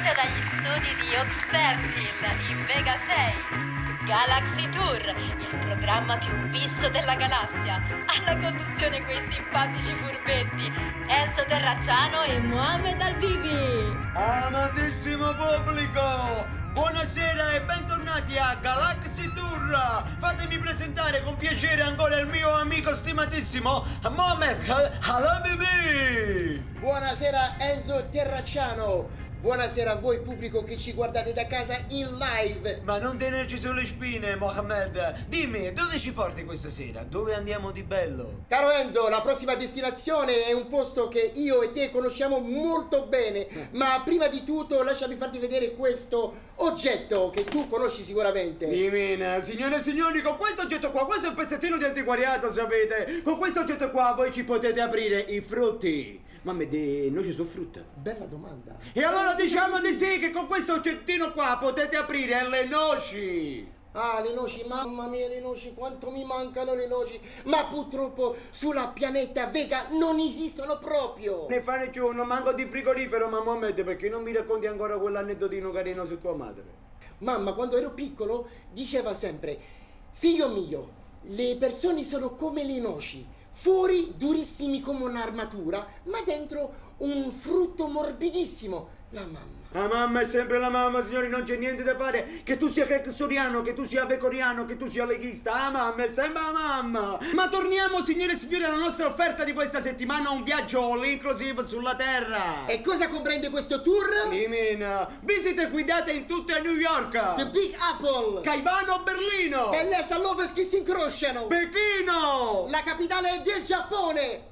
trasmessa dagli studi di Oxfernville in Vega 6. Galaxy Tour, il programma più visto della galassia. Alla conduzione quei simpatici furbetti Enzo Terracciano e Mohamed Albibi. Amatissimo pubblico, buonasera e bentornati a Galaxy Tour. Fatemi presentare con piacere ancora il mio amico stimatissimo Mohamed Albibi. Buonasera Enzo Terracciano. Buonasera a voi pubblico che ci guardate da casa in live. Ma non tenerci sulle spine, Mohamed. Dimmi, dove ci porti questa sera? Dove andiamo di bello? Caro Enzo, la prossima destinazione è un posto che io e te conosciamo molto bene. Ma prima di tutto lasciami farti vedere questo oggetto che tu conosci sicuramente. Dimina, signore e signori, con questo oggetto qua, questo è un pezzettino di antiquariato, sapete? Con questo oggetto qua voi ci potete aprire i frutti. Mamma, noci su frutta? Bella domanda. E allora diciamo di sì che con questo oggettino qua potete aprire le noci. Ah, le noci, mamma mia, le noci, quanto mi mancano le noci. Ma purtroppo sulla pianeta Vega non esistono proprio. Ne fai più, non manco di frigorifero, ma Mohamed, perché non mi racconti ancora quell'aneddotino carino su tua madre? Mamma, quando ero piccolo, diceva sempre: figlio mio, le persone sono come le noci. Fuori durissimi come un'armatura, ma dentro un frutto morbidissimo. La mamma. La mamma è sempre la mamma, signori, non c'è niente da fare. Che tu sia crexoriano, che tu sia pecoriano, che tu sia leghista, la mamma è sempre la mamma. Ma torniamo, signore e signori, alla nostra offerta di questa settimana, un viaggio all inclusive sulla Terra. E cosa comprende questo tour? Dimina, visite guidate in tutta New York, The Big Apple, Caivano, Berlino, e le Salove che si incrociano, Pechino, la capitale del Giappone.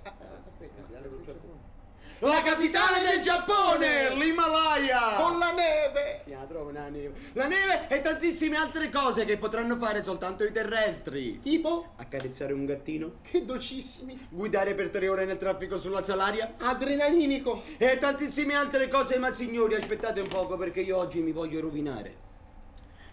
la capitale del Giappone, l'Himalaya. Con la neve. Si trova una neve. La neve e tantissime altre cose che potranno fare soltanto i terrestri. Tipo? Accarezzare un gattino, Che dolcissimi. guidare per 3 ore nel traffico sulla Salaria Adrenalinico. e tantissime altre cose. Ma signori, aspettate un poco, perché io oggi mi voglio rovinare.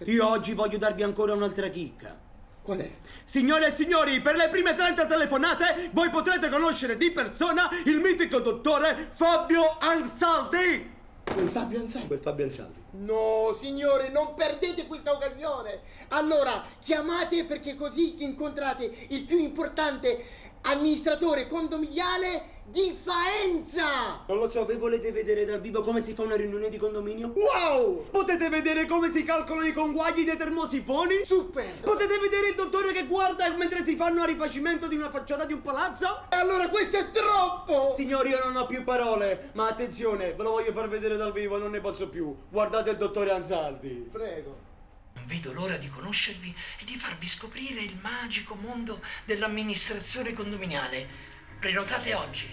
Io oggi voglio darvi ancora un'altra chicca. Qual è? Signore e signori, per le prime 30 telefonate voi potrete conoscere di persona il mitico dottore Fabio Ansaldi. Quel Fabio Anselmo. Quel Fabio Ansaldi. No, signore, non perdete questa occasione. Allora, chiamate, perché così incontrate il più importante amministratore condominiale di Faenza. Non lo so, voi volete vedere dal vivo come si fa una riunione di condominio? Wow! Potete vedere come si calcolano i conguagli dei termosifoni? Super! Potete vedere il dottore che guarda mentre si fanno a rifacimento di una facciata di un palazzo? Allora questo è troppo! Signori, io non ho più parole, ma attenzione, ve lo voglio far vedere dal vivo, non ne posso più. Guardate il dottore Ansaldi. Prego. Non vedo l'ora di conoscervi e di farvi scoprire il magico mondo dell'amministrazione condominiale. Prenotate oggi.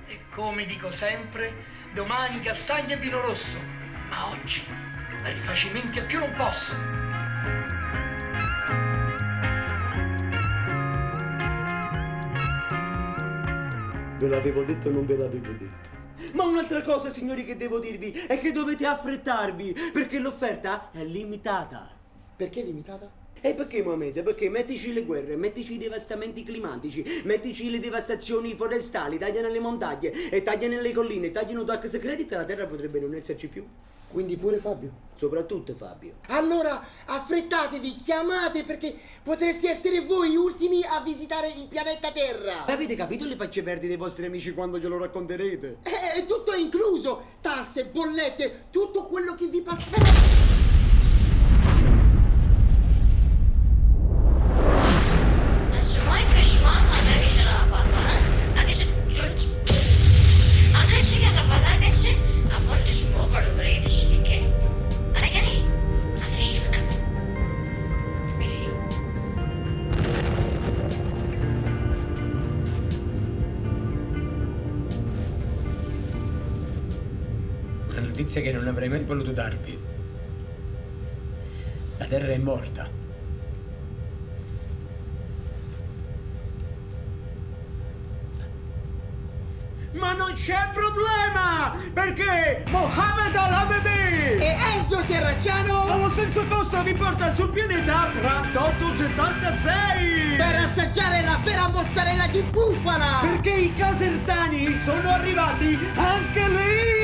E come dico sempre, domani castagna e vino rosso. Ma oggi, rifacimenti a più non posso. Ve l'avevo detto o non ve l'avevo detto? Ma un'altra cosa, signori, che devo dirvi è che dovete affrettarvi, perché l'offerta è limitata. Perché limitata? E perché, Mohamed? Perché mettici le guerre, mettici i devastamenti climatici, mettici le devastazioni forestali, tagliano le montagne e tagliano le colline, tagliano tax credit, la terra potrebbe non esserci più. Quindi pure Fabio? Soprattutto Fabio. Allora affrettatevi, chiamate, perché potreste essere voi ultimi a visitare il pianeta Terra. Avete capito le facce verdi dei vostri amici quando glielo racconterete? Tutto è incluso, tasse, bollette, tutto quello che vi passa. Una notizia che non avrei mai voluto darvi. La Terra è morta. Ma non c'è problema! Perché Mohamed Al-Habibi E Enzo Terracciano allo stesso costo vi porta sul pianeta Pratotto 76! per assaggiare la vera mozzarella di bufala. Perché i casertani sono arrivati anche lì!